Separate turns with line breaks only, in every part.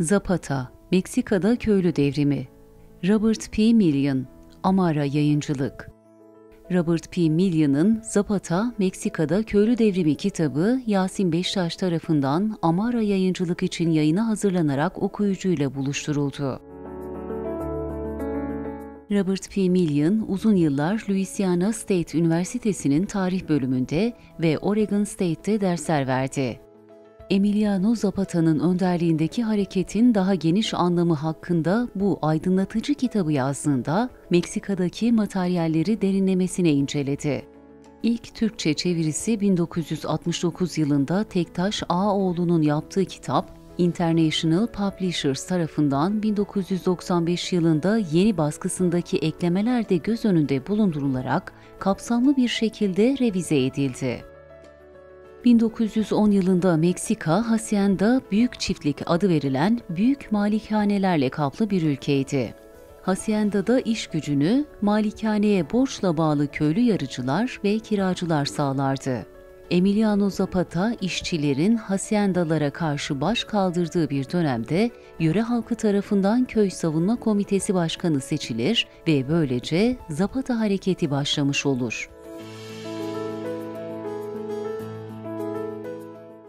Zapata, Meksika'da köylü devrimi. Robert P. Millian, Amara Yayıncılık. Robert P. Millian'ın Zapata, Meksika'da Köylü Devrimi kitabı Yasin Beştaş tarafından Amara Yayıncılık için yayına hazırlanarak okuyucuyla buluşturuldu. Robert P. Millian, uzun yıllar Louisiana State Üniversitesi'nin tarih bölümünde ve Oregon State'te dersler verdi. Emiliano Zapata'nın önderliğindeki hareketin daha geniş anlamı hakkında bu aydınlatıcı kitabı yazdığında Meksika'daki materyalleri derinlemesine inceledi. İlk Türkçe çevirisi 1969 yılında Tektaş Ağaoğlu'nun yaptığı kitap, International Publishers tarafından 1995 yılında yeni baskısındaki eklemeler de göz önünde bulundurularak kapsamlı bir şekilde revize edildi. 1910 yılında Meksika, Hacienda Büyük Çiftlik adı verilen büyük malikanelerle kaplı bir ülkeydi. Hacienda'da iş gücünü malikaneye borçla bağlı köylü yarıcılar ve kiracılar sağlardı. Emiliano Zapata, işçilerin haciendalara karşı baş kaldırdığı bir dönemde yöre halkı tarafından Köy Savunma Komitesi Başkanı seçilir ve böylece Zapata Hareketi başlamış olur.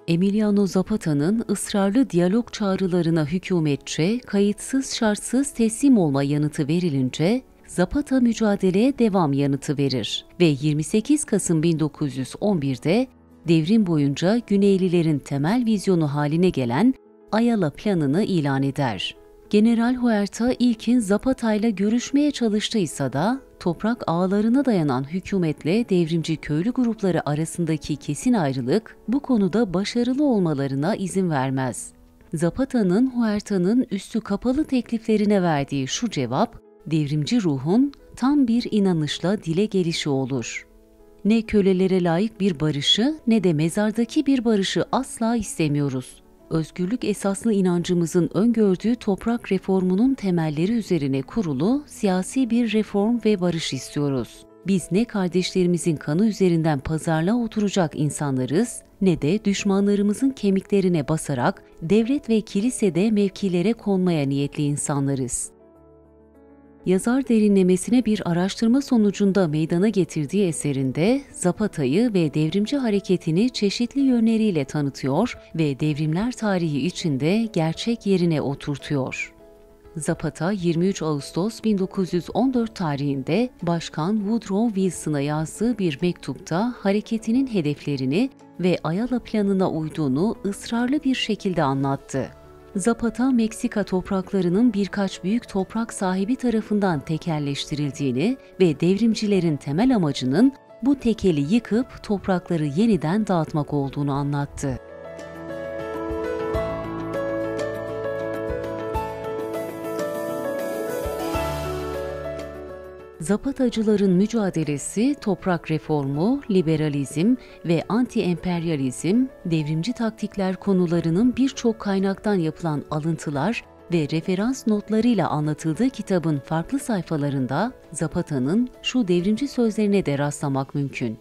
Emiliano Zapata'nın ısrarlı diyalog çağrılarına hükûmetçe kayıtsız şartsız teslim olma yanıtı verilince Zapata mücadeleye devam yanıtı verir ve 28 Kasım 1911'de devrim boyunca Güneylilerin temel vizyonu haline gelen Ayala Planı'nı ilan eder. General Huerta ilkin Zapata'yla görüşmeye çalıştıysa da toprak ağlarına dayanan hükümetle devrimci köylü grupları arasındaki kesin ayrılık bu konuda başarılı olmalarına izin vermez. Zapata'nın Huerta'nın üstü kapalı tekliflerine verdiği şu cevap, devrimci ruhun tam bir inanışla dile gelişi olur. Ne kölelere layık bir barışı ne de mezardaki bir barışı asla istemiyoruz. Özgürlük esaslı inancımızın öngördüğü toprak reformunun temelleri üzerine kurulu siyasi bir reform ve barış istiyoruz. Biz ne kardeşlerimizin kanı üzerinden pazarlığa oturacak insanlarız, ne de düşmanlarımızın kemiklerine basarak devlet ve kilisede mevkilere konmaya niyetli insanlarız. Yazar derinlemesine bir araştırma sonucunda meydana getirdiği eserinde Zapata'yı ve devrimci hareketini çeşitli yönleriyle tanıtıyor ve devrimler tarihi içinde gerçek yerine oturtuyor. Zapata 23 Ağustos 1914 tarihinde Başkan Woodrow Wilson'a yazdığı bir mektupta hareketinin hedeflerini ve Ayala Planı'na uyduğunu ısrarlı bir şekilde anlattı. Zapata, Meksika topraklarının birkaç büyük toprak sahibi tarafından tekelleştirildiğini ve devrimcilerin temel amacının bu tekeli yıkıp toprakları yeniden dağıtmak olduğunu anlattı. Zapatacıların mücadelesi, toprak reformu, liberalizm ve anti-emperyalizm, devrimci taktikler konularının birçok kaynaktan yapılan alıntılar ve referans notlarıyla anlatıldığı kitabın farklı sayfalarında Zapata'nın şu devrimci sözlerine de rastlamak mümkün.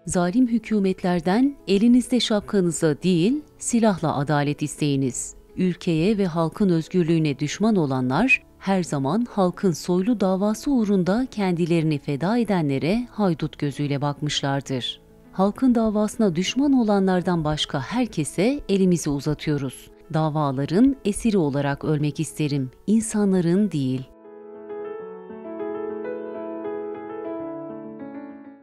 Zalim hükümetlerden elinizde şapkanıza değil, silahla adalet isteyiniz. Ülkeye ve halkın özgürlüğüne düşman olanlar, her zaman halkın soylu davası uğrunda kendilerini feda edenlere haydut gözüyle bakmışlardır. Halkın davasına düşman olanlardan başka herkese elimizi uzatıyoruz. Davaların esiri olarak ölmek isterim, insanların değil.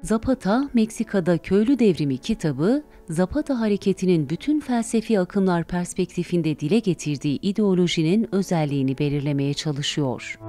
Zapata, Meksika'da Köylü Devrimi kitabı, Zapata hareketinin bütün felsefi akımlar perspektifinde dile getirdiği ideolojinin özelliğini belirlemeye çalışıyor.